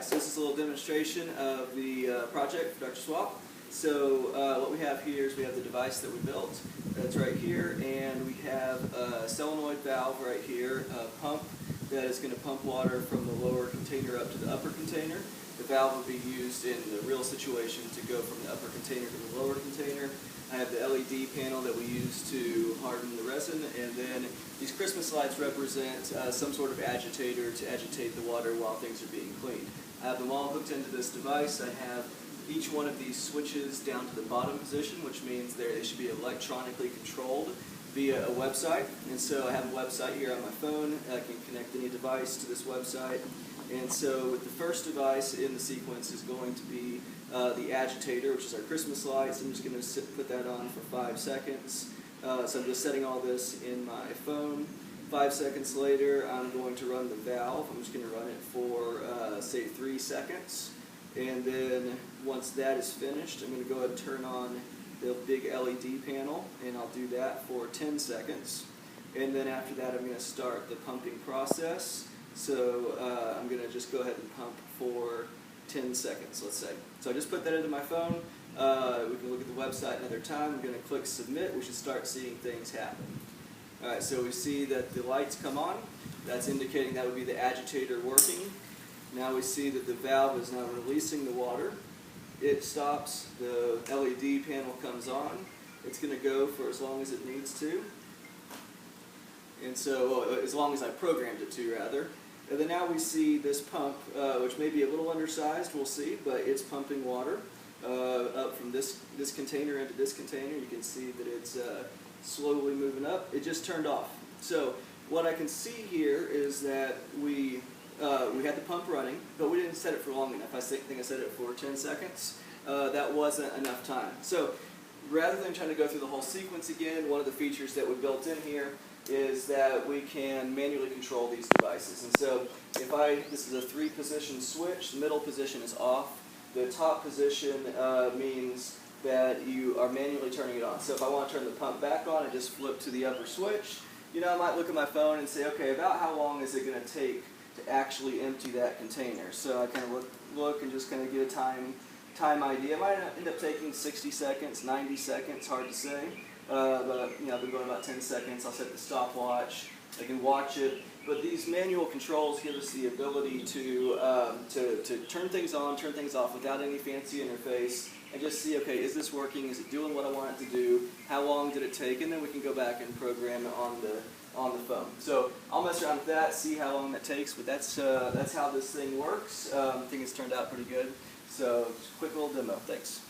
Alright, so this is a little demonstration of the project for Dr. Swap. So what we have here is we have the device that we built. That's right here, and we have a solenoid valve right here, a pump that is going to pump water from the lower container up to the upper container. The valve will be used in the real situation to go from the upper container to the lower container. I have the LED panel that we use to harden the resin, and then these Christmas lights represent some sort of agitator to agitate the water while things are being cleaned. I have them all hooked into this device. I have each one of these switches down to the bottom position, which means they should be electronically controlled via a website. And so I have a website here on my phone. I can connect any device to this website. And so with the first device in the sequence is going to be the agitator, which is our Christmas lights. I'm just going to put that on for 5 seconds. So I'm just setting all this in my phone. 5 seconds later, I'm going to run the valve. I'm just going to run it for, say, 3 seconds. And then once that is finished, I'm going to go ahead and turn on the big LED panel, and I'll do that for 10 seconds. And then after that, I'm going to start the pumping process. So I'm going to just go ahead and pump for 10 seconds, let's say. So I just put that into my phone. We can look at the website another time. I'm going to click submit. We should start seeing things happen. Alright, so we see that the lights come on. That's indicating that would be the agitator working. Now we see that the valve is now releasing the water. It stops, the LED panel comes on. It's going to go for as long as it needs to. And so, well, as long as I programmed it to, rather. And then now we see this pump, which may be a little undersized, we'll see, but it's pumping water up from this container into this container. You can see that it's slowly moving up. It just turned off. So what I can see here is that we had the pump running, but we didn't set it for long enough. I think I set it for 10 seconds. That wasn't enough time. So rather than trying to go through the whole sequence again, one of the features that we built in here is that we can manually control these devices. And so this is a 3-position switch. The middle position is off. The top position means that you are manually turning it on. So if I want to turn the pump back on, I just flip to the upper switch. You know, I might look at my phone and say, okay, about how long is it going to take to actually empty that container? So I kind of look and just kind of get a time idea. It might end up taking 60 seconds, 90 seconds, hard to say. But you know, I've been going about 10 seconds. I'll set the stopwatch. I can watch it. But these manual controls give us the ability to turn things on, turn things off without any fancy interface, and just see, okay, is this working? Is it doing what I want it to do? How long did it take? And then we can go back and program it on the phone. So I'll mess around with that, see how long that takes. But that's how this thing works. I think it's turned out pretty good. So just a quick little demo. Thanks.